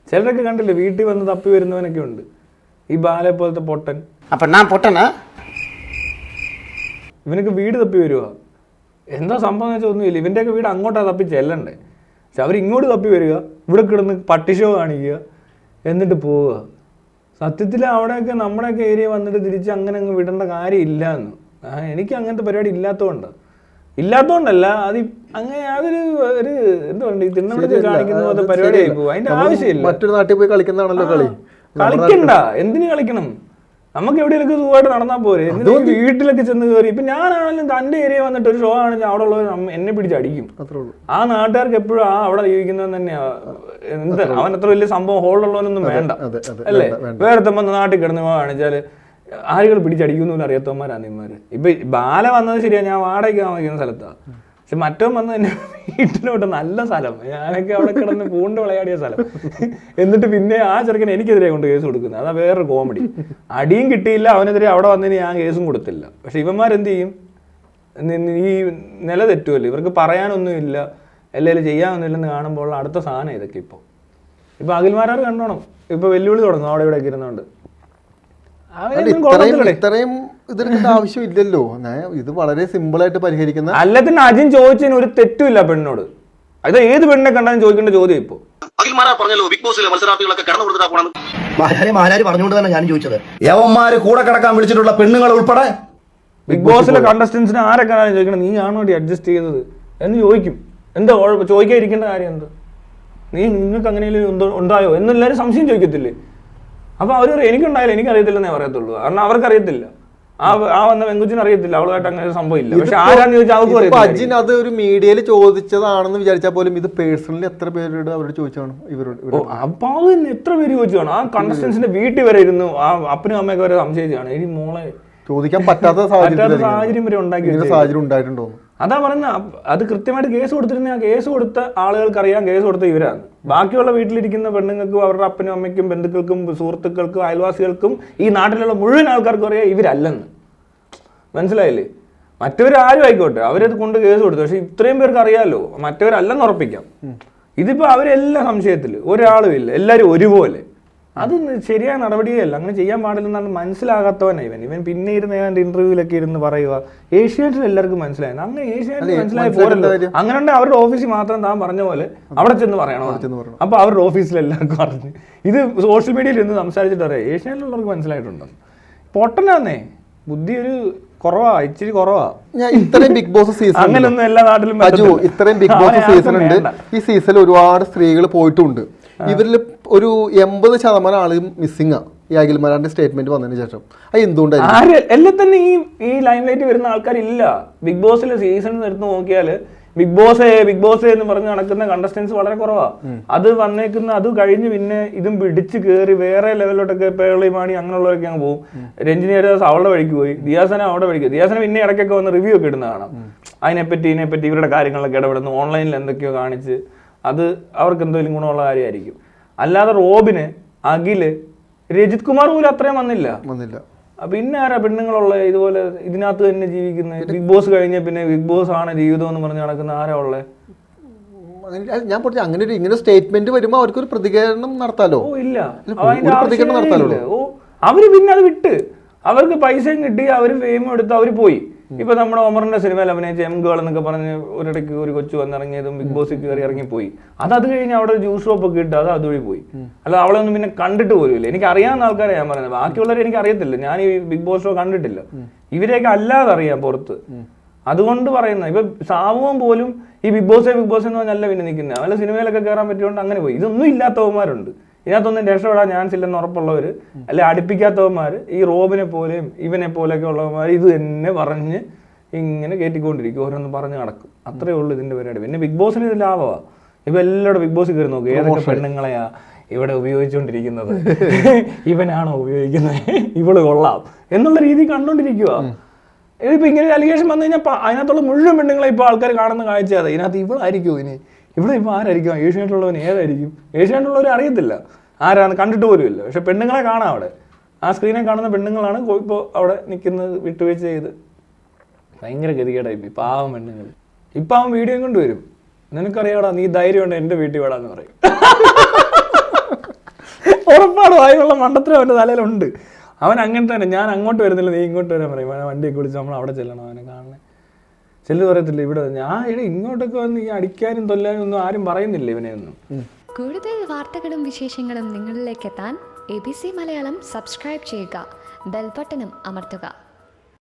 ചിലരൊക്കെ കണ്ടില്ലേ വീട്ടിൽ വന്ന് തപ്പി വരുന്നവനൊക്കെ ഉണ്ട്, ഈ ബാലെ പോലത്തെ പൊട്ടൻ. അപ്പൊ ഞാൻ പൊട്ടനാ? ഇവനൊക്കെ വീട് തപ്പി വരുക. എന്താ സംഭവം എന്ന് വെച്ചാൽ ഒന്നുമില്ല, ഇവൻ്റെയൊക്കെ വീട് അങ്ങോട്ടാണ് തപ്പി ചെല്ലണ്ടേ. പക്ഷെ അവരിങ്ങോട്ട് തപ്പി വരിക, ഇവിടെ കിടന്ന് പട്ടി ഷോ കാണിക്കുക, എന്നിട്ട് പോവുക. സത്യത്തിൽ അവിടെയൊക്കെ നമ്മുടെയൊക്കെ ഏരിയ വന്നിട്ട് തിരിച്ച് അങ്ങനെ അങ്ങ് വിടേണ്ട കാര്യം ഇല്ല എന്ന്. എനിക്ക് അങ്ങനത്തെ പരിപാടി ഇല്ലാത്തതുകൊണ്ടല്ല, അത് അങ്ങനെ അതൊരു ഒരു എന്താ പറയുക, ഈ തിണ്ണവടത്തിൽ കാണിക്കുന്ന പോലത്തെ പരിപാടി ആയി പോകും. അതിന്റെ ആവശ്യമില്ല. മറ്റൊരു നാട്ടിൽ പോയി കളിക്കുന്നതാണല്ലോ കളി. കളിക്കണ്ട, എന്തിനു കളിക്കണം? നമുക്ക് എവിടെയൊക്കെ സുഖമായിട്ട് നടന്നാൽ പോരെ. എന്തിനാ വീട്ടിലൊക്കെ ചെന്ന് കയറി? ഇപ്പൊ ഞാനാണെങ്കിലും തന്റെ ഏരിയ വന്നിട്ട് ഒരു ഷോ ആണെങ്കിൽ അവിടെ ഉള്ളവർ എന്നെ പിടിച്ചടിക്കും. ആ നാട്ടുകാർക്ക് എപ്പോഴും അവിടെ ജീവിക്കുന്നത് തന്നെയാ. എന്താ അവൻ അത്ര വലിയ സംഭവം ഹോളിലുള്ളവനൊന്നും വേണ്ട അല്ലേ? വേറെ നാട്ടിൽ കിടന്ന് കാണിച്ചാല് ആളുകൾ പിടിച്ചടിക്കുന്നു അറിയാത്തവന്മാരാണ് ഇവന്മാര്. ഇപ്പൊ ബാല വന്നത് ശരിയാ, ഞാൻ വാടകയ്ക്ക് താമസിക്കുന്ന സ്ഥലത്താണ്. പക്ഷെ മറ്റവൻ വന്ന് എന്നെ വീട്ടിലോട്ട് നല്ല സ്ഥലം, ഞാനൊക്കെ അവിടെ കിടന്ന് പൂണ്ട് വിളയാടിയ സ്ഥലം. എന്നിട്ട് പിന്നെ ആ ചെറുക്കൻ എനിക്കെതിരെ കൊണ്ട് കേസ് കൊടുക്കുന്നത്. അതാ വേറൊരു കോമഡി. അടിയും കിട്ടിയില്ല, അവനെതിരെ അവിടെ വന്നതിന് ഞാൻ കേസും കൊടുത്തില്ല. പക്ഷെ ഇവന്മാരെന്ത് ചെയ്യും? ഈ നില തെറ്റുമല്ലോ, ഇവർക്ക് പറയാനൊന്നുമില്ല, എല്ലാവരും ചെയ്യാനൊന്നുമില്ലെന്ന് കാണുമ്പോൾ അടുത്ത സാധനം ഇതൊക്കെ. ഇപ്പൊ അഖിൽമാരാർ കണ്ടോണം, ഇപ്പൊ വെല്ലുവിളി തുടങ്ങും അവിടെ ഇവിടെ ഇരുന്നോണ്ട്. ഇത്രയും ഇതിന്റെ ആവശ്യമില്ലല്ലോ, ഇത് വളരെ സിമ്പിൾ ആയിട്ട് പരിഹരിക്കുന്ന. അല്ലത്തിന് അജിൻ ചോദിച്ചതിന് ഒരു തെറ്റുമില്ല പെണ്ണോട്. അത് ഏത് പെണ്ണിനെ കണ്ടാലും ചോദിക്കേണ്ട ചോദ്യം. ഇപ്പൊ പറഞ്ഞല്ലോ ബിഗ് ബോസിലെ മത്സരാർത്ഥികളൊക്കെ കടന്നു കൊടുത്തിട്ടാണ് പറഞ്ഞുകൊണ്ട് തന്നെ ഞാൻ ചോദിച്ചത്. യവന്മാര് കൂടെ കിടക്കാൻ വിളിച്ചിട്ടുള്ള പെണ്ണുങ്ങൾ ഉൾപ്പെടെ ബിഗ് ബോസിലെ കണ്ടസ്റ്റൻസിനെ ആരൊക്കെ ചോദിക്കണം, നീ ആണോ അഡ്ജസ്റ്റ് ചെയ്തത് എന്ന് ചോദിക്കും. എന്താ ചോദിക്കാതിരിക്കേണ്ട കാര്യം എന്താ? നിങ്ങൾക്ക് അങ്ങനെയും ഉണ്ടായോ എന്നെല്ലാവരും സംശയം ചോദിക്കത്തില്ലേ? അപ്പൊ അവർ എനിക്കുണ്ടായാലും എനിക്കറിയത്തില്ലെന്നേ പറയത്തുള്ളൂ. കാരണം അവർക്കറിയത്തില്ല, ആ വന്ന വെങ്കുച്ചിന് അറിയത്തില്ല, അവളുമായിട്ട് അങ്ങനെ സംഭവം ഇല്ല. പക്ഷെ ആരാന്ന് ചോദിച്ചാൽ അവർക്ക് അജിൻ അത് ഒരു മീഡിയയിൽ ചോദിച്ചതാണെന്ന് വിചാരിച്ചാൽ പോലും ഇത് പേഴ്സണലി എത്ര പേരോട് അവരോട് ചോദിച്ചാണ് ഇവരോട്. അപ്പൊ അത് തന്നെ എത്ര പേര് ചോദിച്ചാണ്. ആ കണ്ടസ്റ്റൻസിന്റെ വീട്ടിൽ വരെ ഇരുന്നു, ആ അപ്പനും അമ്മയൊക്കെ വരെ സംശയിച്ചാണ്. ഇനി മോളെ ചോദിക്കാൻ പറ്റാത്ത സാഹചര്യം വരെ ഉണ്ടായിട്ടുണ്ടോ? അതാ പറയുന്ന. അത് കൃത്യമായിട്ട് കേസ് കൊടുത്തിരുന്ന, ആ കേസ് കൊടുത്ത ആളുകൾക്ക് അറിയാം കേസ് കൊടുത്ത ഇവരാണ്. ബാക്കിയുള്ള വീട്ടിലിരിക്കുന്ന പെണ്ണുങ്ങൾക്കും അവരുടെ അപ്പനും അമ്മയ്ക്കും ബന്ധുക്കൾക്കും സുഹൃത്തുക്കൾക്കും അയൽവാസികൾക്കും ഈ നാട്ടിലുള്ള മുഴുവൻ ആൾക്കാർക്കും അറിയാം ഇവരല്ലെന്ന്. മനസ്സിലായില്ലേ? മറ്റവരാരും ആയിക്കോട്ടെ, അവരത് കൊണ്ട് കേസ് കൊടുത്തു. പക്ഷെ ഇത്രയും പേർക്ക് അറിയാമല്ലോ മറ്റവരല്ലെന്ന് ഉറപ്പിക്കാം. ഇതിപ്പോ അവരെല്ലാം സംശയത്തിൽ, ഒരാളും ഇല്ല, എല്ലാവരും ഒരുപോലെ. അത് ശരിയായ നടപടിയല്ല, അങ്ങനെ ചെയ്യാൻ പാടില്ലെന്നാണ് മനസ്സിലാകാത്തവനാണ് ഇവൻ. പിന്നെ ഇരുന്ന് ഏതാണ്ട് ഇന്റർവ്യൂവിലൊക്കെ ഇരുന്ന് പറയുക ഏഷ്യാനെറ്റിൽ എല്ലാവർക്കും മനസ്സിലായിരുന്നു. അങ്ങനെ ഏഷ്യാനെറ്റിൽ മനസ്സിലായി പോരല്ലോ. അങ്ങനെ ഉണ്ട്, അവരുടെ ഓഫീസിൽ മാത്രം താൻ പറഞ്ഞ പോലെ അവിടെ ചെന്ന് പറയണോ? അപ്പൊ അവരുടെ ഓഫീസിൽ എല്ലാവർക്കും പറഞ്ഞു. ഇത് സോഷ്യൽ മീഡിയയിൽ ഇരുന്ന് സംസാരിച്ചിട്ട് അറിയാം ഏഷ്യാനെറ്റിലുള്ളവർക്ക് മനസ്സിലായിട്ടുണ്ടോ? പൊട്ടനാന്നേ, ബുദ്ധി ഒരു കുറവാ, ഇച്ചിരി കുറവാ. ഇത്രയും ബിഗ് ബോസ് സീസൺ അങ്ങനെയൊന്നും എല്ലാ നാട്ടിലും ഇത്രയും ബിഗ് ബോസ് സീസൺ ഉണ്ട്. ഈ സീസണിൽ ഒരുപാട് സ്ത്രീകൾ പോയിട്ടുണ്ട്. ഇവരിൽ ഒരു 80% ആളും മിസ്സിംഗ് ആ ഈ അഖിൽമാരാന്റെ സ്റ്റേറ്റ്മെന്റ് വന്നതിന് ശേഷം. അത് എന്തുകൊണ്ടാണ്? എല്ലാം തന്നെ ഈ ലൈം ലൈറ്റ് വരുന്ന ആൾക്കാരില്ല. ബിഗ് ബോസിലെ സീസൺ എടുത്ത് നോക്കിയാൽ ബിഗ് ബോസ് എന്ന് പറഞ്ഞ് നടക്കുന്ന കണ്ടസ്റ്റൻസ് വളരെ കുറവാണ്. അത് വന്നേക്കുന്ന അത് കഴിഞ്ഞ് പിന്നെ ഇതും പിടിച്ച് കയറി വേറെ ലെവലിലോട്ടൊക്കെ പേളി മാണി അങ്ങനെയുള്ളവരൊക്കെ അങ്ങ് പോകും. രഞ്ജിനി ഹരിദാസ് അവളുടെ വഴിക്ക് പോയി, ദിയാസന അവിടെ വഴിക്ക്. ദിയാസന പിന്നെ ഇടയ്ക്കൊക്കെ വന്ന് റിവ്യൂ ഒക്കെ ഇടുന്ന കാണാം. ഇതിനെപ്പറ്റി ഇവരുടെ കാര്യങ്ങളിലൊക്കെ ഇടപെടുന്നു, ഓൺലൈനിൽ എന്തൊക്കെയോ കാണിച്ച്. അത് അവർക്ക് എന്തെങ്കിലും ഗുണമുള്ള കാര്യമായിരിക്കും. അല്ലാതെ റോബിന്, അഖില്, രജിത് കുമാർ പോലും അത്രയും വന്നില്ല. പിന്നെ ആരാ പെണ്ണുങ്ങളുള്ള ഇതുപോലെ ഇതിനകത്ത് തന്നെ ജീവിക്കുന്നത്? ബിഗ് ബോസ് കഴിഞ്ഞ പിന്നെ ബിഗ് ബോസ് ആണ് ജീവിതം എന്ന് പറഞ്ഞ് നടക്കുന്ന ആരാ ഉള്ളത്? ഞാൻ പറഞ്ഞു അങ്ങനെ ഇങ്ങനെ സ്റ്റേറ്റ്മെന്റ് വരുമ്പോ അവർക്കൊരു പ്രതികരണം നടത്താലോ? ഇല്ല, നടത്താലോ. അവര് പിന്നെ അത് വിട്ട് അവർക്ക് പൈസയും കിട്ടി, അവര് ഫെയിമും എടുത്ത് അവര് പോയി. ഇപ്പൊ നമ്മുടെ ഒമറിന്റെ സിനിമയിൽ അഭിനയിച്ച എം ഗേൾ എന്നൊക്കെ പറഞ്ഞ് ഒരിടയ്ക്ക് ഒരു കൊച്ചു വന്നിറങ്ങിയതും ബിഗ് ബോസിൽ കയറി ഇറങ്ങിപ്പോയി. അത് കഴിഞ്ഞ് അവിടെ ഒരു ജ്യൂസ് ഷോപ്പ് ഒക്കെ ഇട്ട് അത് അതുവഴി പോയി. അല്ല അവളെ ഒന്നും പിന്നെ കണ്ടിട്ട് പോലുമില്ല. എനിക്ക് അറിയാവുന്ന ആൾക്കാരെ ഞാൻ പറയുന്നത്, ബാക്കിയുള്ളവരെ എനിക്ക് അറിയത്തില്ല. ഞാൻ ഈ ബിഗ് ബോസ് ഷോ കണ്ടിട്ടില്ല. ഇവരെയൊക്കെ അല്ലാതെ അറിയാം പുറത്ത്. അതുകൊണ്ട് പറയുന്നത് ഇപ്പൊ സാമൂഹം പോലും ഈ ബിഗ് ബോസ് എന്ന് പറഞ്ഞല്ല പിന്നെ നിൽക്കുന്നത്. അവരുടെ സിനിമയിലൊക്കെ കയറാൻ പറ്റിയോണ്ട് അങ്ങനെ പോയി. ഇതൊന്നും ഇല്ലാത്തവന്മാരുണ്ട് ഇതിനകത്തൊന്നും രക്ഷപ്പെടാൻ ചാൻസ് ഇല്ലെന്ന് ഉറപ്പുള്ളവര്, അല്ലെ അടുപ്പിക്കാത്തവന്മാർ, ഈ റോബിനെ പോലെയും ഇവനെ പോലെയൊക്കെ ഉള്ളവന്മാർ ഇത് തന്നെ പറഞ്ഞ് ഇങ്ങനെ കയറ്റിക്കൊണ്ടിരിക്കും, ഓരോന്ന് പറഞ്ഞ് നടക്കും. അത്രേ ഉള്ളൂ ഇതിന്റെ പരിപാടി. പിന്നെ ബിഗ് ബോസിന് ഇത് ലാഭമാണ്. ഇപ്പൊ എല്ലാവരും ബിഗ് ബോസ് കയറി നോക്കും, ഏതൊക്കെ പെണ്ണുങ്ങളെയാ ഇവിടെ ഉപയോഗിച്ചുകൊണ്ടിരിക്കുന്നത്, ഇവനാണോ ഉപയോഗിക്കുന്നത്, ഇവള് കൊള്ളാം എന്നുള്ള രീതി കണ്ടോണ്ടിരിക്കുക. ഇതിപ്പോ ഇങ്ങനെ അലിഗേഷൻ വന്നു കഴിഞ്ഞാൽ അതിനകത്തുള്ള മുഴുവൻ പെണ്ണുങ്ങളെ ഇപ്പൊ ആൾക്കാർ കാണുന്ന കാഴ്ച അതെ. ഇതിനകത്ത് ഇവളായിരിക്കും ഇവിടെ ഇപ്പൊ ആരായിരിക്കും? ഏഷ്യാനെറ്റുള്ളവൻ ഏതായിരിക്കും? ഏഷ്യാനെറ്റുള്ളവർ അറിയത്തില്ല ആരാന്ന്, കണ്ടിട്ട് പോലും ഇല്ല. പക്ഷെ പെണ്ണുങ്ങളെ കാണാം അവിടെ, ആ സ്ക്രീനെ കാണുന്ന പെണ്ണുങ്ങളാണ് ഇപ്പോൾ അവിടെ നിൽക്കുന്നത് വിട്ടുവീഴ്ച ചെയ്ത്. ഭയങ്കര ഗതികേടായി പാവം പെണ്ണുങ്ങൾ. ഇപ്പം അവൻ വീഡിയോ കൊണ്ട് വരും, നിനക്കറിയാടാ നീ ധൈര്യം ഉണ്ട് എൻ്റെ വീട്ടിൽ വേടാന്ന് പറയും. ഉറപ്പാണ് അതിനുള്ള മണ്ടത്തരം അവൻ്റെ തലയിലുണ്ട്. അവൻ അങ്ങനെ തന്നെ, ഞാൻ അങ്ങോട്ട് വരുന്നില്ല നീ ഇങ്ങോട്ട് വരാൻ പറയും, വണ്ടിയൊക്കെ വിളിച്ച് നമ്മൾ അവിടെ ചെല്ലണം അവനെ കാണണേ. ചെല്ലു പറയത്തില്ല ഇവിടെ ഞാൻ ഇങ്ങോട്ടൊക്കെ വന്ന് ഈ അടിക്കാനും തൊല്ലാനും ഒന്നും ആരും പറയുന്നില്ല ഇവനെ ഒന്നും. കൂടുതൽ വാർത്തകളും വിശേഷങ്ങളും നിങ്ങളിലേക്ക് എത്താൻ ABC മലയാളം സബ്സ്ക്രൈബ് ചെയ്യുക, ബെൽ ബട്ടണും അമർത്തുക.